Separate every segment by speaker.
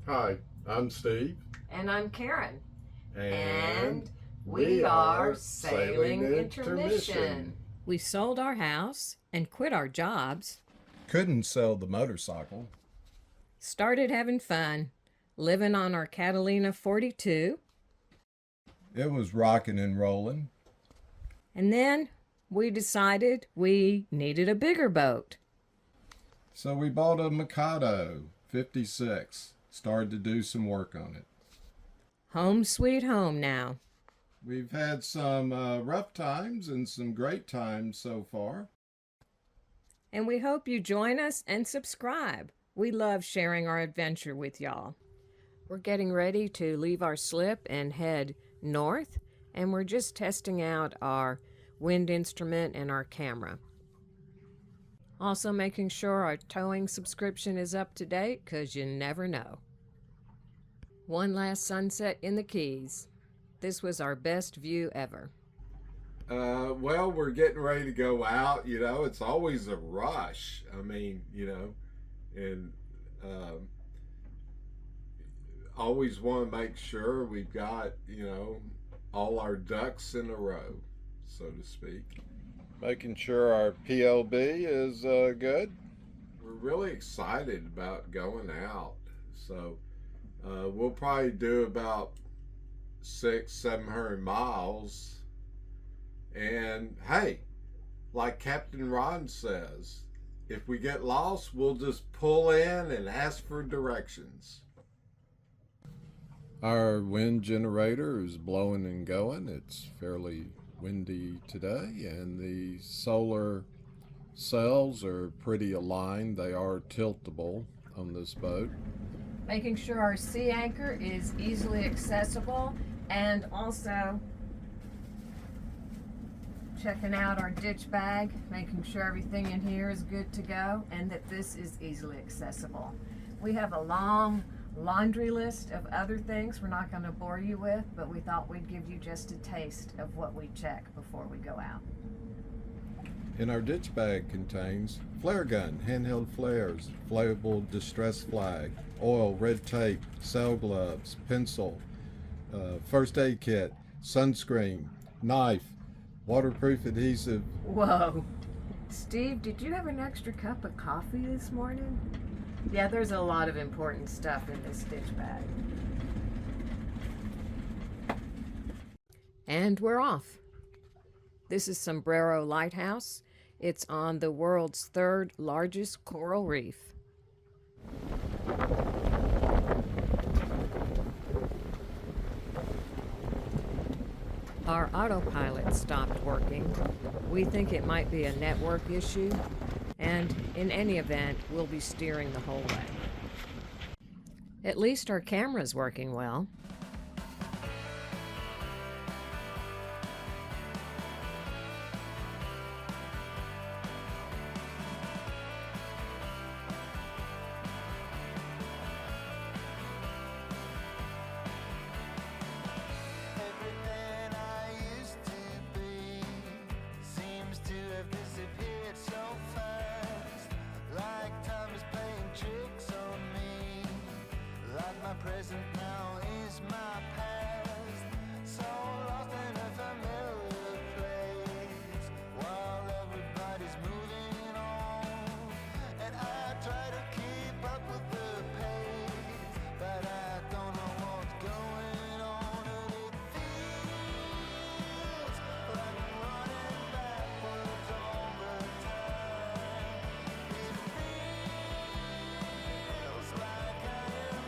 Speaker 1: Hi, I'm Steve.
Speaker 2: And I'm Karen.
Speaker 1: And
Speaker 2: we are Sailing Intermission. We sold our house and quit our jobs.
Speaker 1: Couldn't sell the motorcycle.
Speaker 2: Started having fun, living on our Catalina 42.
Speaker 1: It was rocking and rolling.
Speaker 2: And then we decided we needed a bigger boat.
Speaker 1: So we bought a Mikado 56. Started to do some work on it.
Speaker 2: Home sweet home now.
Speaker 1: We've had some rough times and some great times so far.
Speaker 2: And we hope you join us and subscribe. We love sharing our adventure with y'all. We're getting ready to leave our slip and head north, and we're just testing out our wind instrument and our camera. Also making sure our towing subscription is up to date, because you never know. One last sunset in the Keys. This was our best view ever.
Speaker 1: Well, we're getting ready to go out. You know, it's always a rush. I mean, you know, and always want to make sure we've got, you know, all our ducks in a row, so to speak. Making sure our PLB is good. We're really excited about going out. So we'll probably do about 600-700 miles. And hey, like Captain Ron says, if we get lost, we'll just pull in and ask for directions. Our wind generator is blowing and going. It's fairly windy today, and the solar cells are pretty aligned. They are tiltable on this boat.
Speaker 2: Making sure our sea anchor is easily accessible, and also checking out our ditch bag, making sure everything in here is good to go and that this is easily accessible. We have a long laundry list of other things we're not going to bore you with, but we thought we'd give you just a taste of what we check before we go out.
Speaker 1: And our ditch bag contains flare gun, handheld flares, inflatable distress flag, oil, red tape, sail gloves, pencil, first aid kit, sunscreen, knife, waterproof adhesive.
Speaker 2: Whoa. Steve, did you have an extra cup of coffee this morning? Yeah, there's a lot of important stuff in this ditch bag. And we're off. This is Sombrero Lighthouse. It's on the world's third largest coral reef. Our autopilot stopped working. We think it might be a network issue, and in any event, we'll be steering the whole way. At least our camera's working well.
Speaker 3: Present now is my past, so lost in a familiar place, while everybody's moving on, and I try to keep up with the pace, but I don't know what's going on, and it feels like I'm running backwards all the time. It feels like I am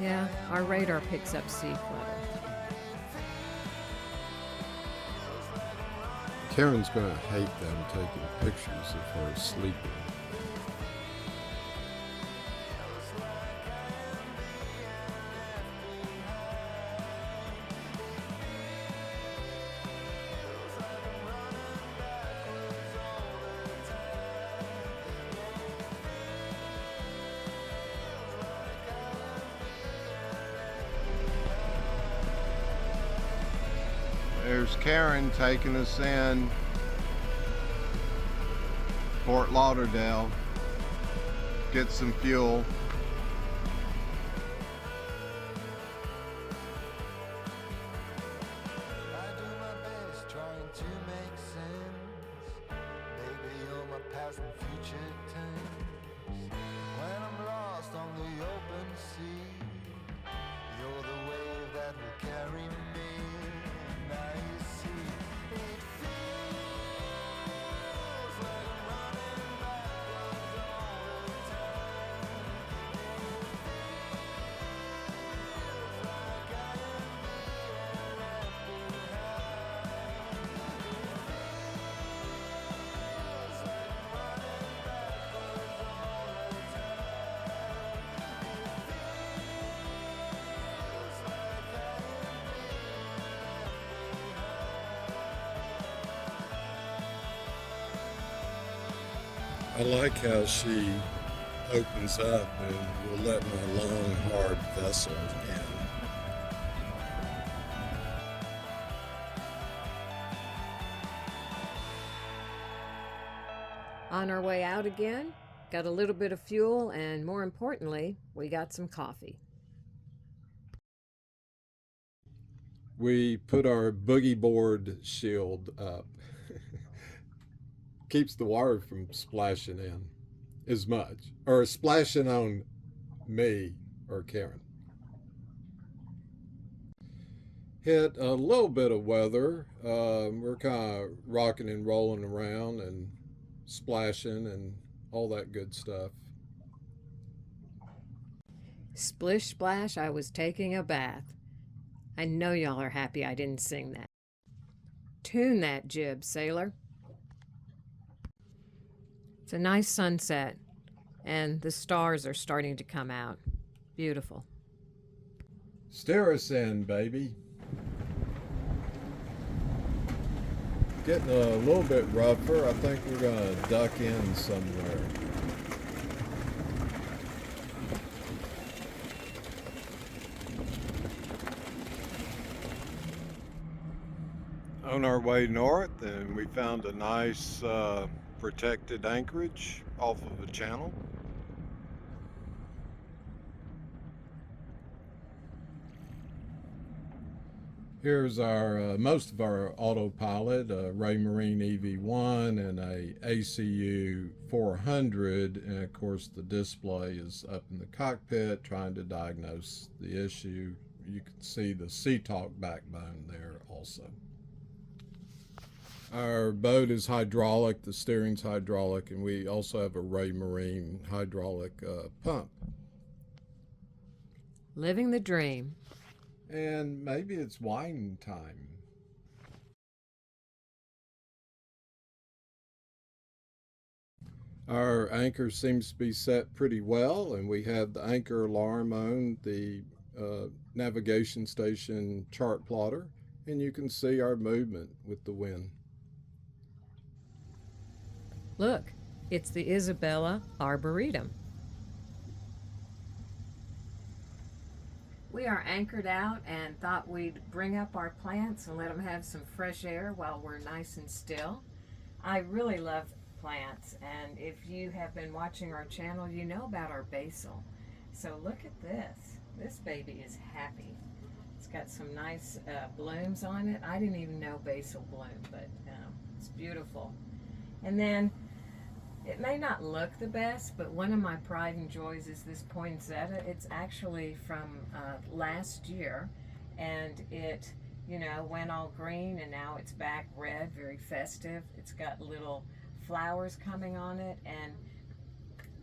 Speaker 2: Yeah, our radar picks up sea clutter.
Speaker 1: Karen's going to hate them taking pictures of her sleeping. There's Karen taking us in Fort Lauderdale, get some fuel.
Speaker 3: I do my best trying to make sense. Baby, you're my past and future tense. When I'm lost on the open sea, you're the wave that will carry me. Now you see, it feels like I'm running backwards all the time. It feels like I am being left behind. It feels like I'm running backwards all the time. It feels like I am being left behind.
Speaker 1: I like how she opens up and will let my long, hard vessel in.
Speaker 2: On our way out again, got a little bit of fuel, and more importantly, we got some coffee.
Speaker 1: We put our boogie board shield up. Keeps the water from splashing in as much, or splashing on me or Karen. Hit a little bit of weather. We're kind of rocking and rolling around and splashing and all that good stuff.
Speaker 2: Splish splash, I was taking a bath. I know y'all are happy I didn't sing that. Tune that jib, sailor. It's a nice sunset, and the stars are starting to come out. Beautiful.
Speaker 1: Steer us in, baby. Getting a little bit rougher. I think we're gonna duck in somewhere. On our way north, and we found a nice protected anchorage off of a channel. Here's our most of our autopilot, a Raymarine EV1 and a ACU 400, and of course the display is up in the cockpit trying to diagnose the issue. You can see the Sea-Talk backbone there also. Our boat is hydraulic, the steering's hydraulic, and we also have a Raymarine hydraulic pump.
Speaker 2: Living the dream.
Speaker 1: And maybe it's wine time. Our anchor seems to be set pretty well, and we have the anchor alarm on the navigation station chart plotter, and you can see our movement with the wind.
Speaker 2: Look, it's the Isabella Arboretum. We are anchored out and thought we'd bring up our plants and let them have some fresh air while we're nice and still. I really love plants, and if you have been watching our channel, you know about our basil. So look at this. This baby is happy. It's got some nice blooms on it. I didn't even know basil bloomed, but it's beautiful. And then it may not look the best, but one of my pride and joys is this poinsettia. It's actually from last year, and it, went all green, and now it's back red, very festive. It's got little flowers coming on it, and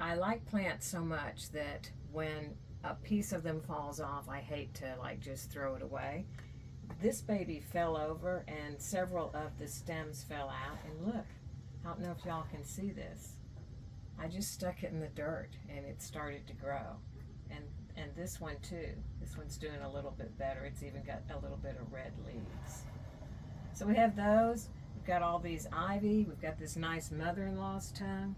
Speaker 2: I like plants so much that when a piece of them falls off, I hate to just throw it away. This baby fell over, and several of the stems fell out, and look. I don't know if y'all can see this. I just stuck it in the dirt and it started to grow. And this one too. This one's doing a little bit better. It's even got a little bit of red leaves. So we have those. We've got all these ivy. We've got this nice mother-in-law's tongue.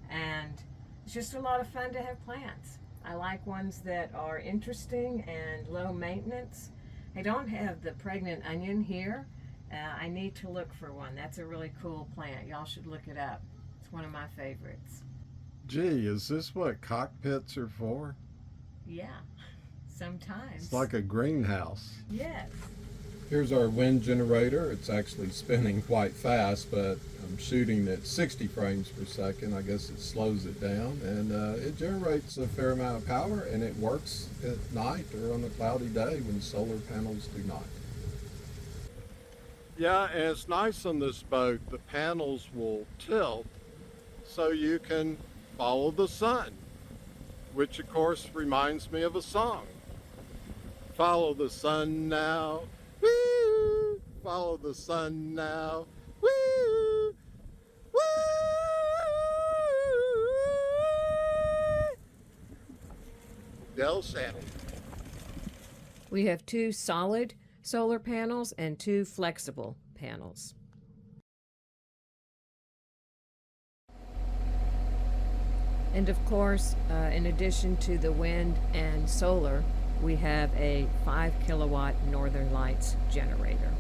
Speaker 2: And it's just a lot of fun to have plants. I like ones that are interesting and low maintenance. I don't have the pregnant onion here. I need to look for one. That's a really cool plant. Y'all should look it up. It's one of my favorites.
Speaker 1: Gee, is this what cockpits are for?
Speaker 2: Yeah, sometimes.
Speaker 1: It's like a greenhouse.
Speaker 2: Yes.
Speaker 1: Here's our wind generator. It's actually spinning quite fast, but I'm shooting at 60 frames per second. I guess it slows it down, and it generates a fair amount of power, and it works at night or on a cloudy day when solar panels do not. Yeah, and it's nice on this boat. The panels will tilt so you can follow the sun, which of course reminds me of a song. Follow the sun now. Woo! Follow the sun now. Woo! Woo! Del Shannon.
Speaker 2: We have 2 solid solar panels and 2 flexible panels. And of course, in addition to the wind and solar, we have a 5 kilowatt Northern Lights generator.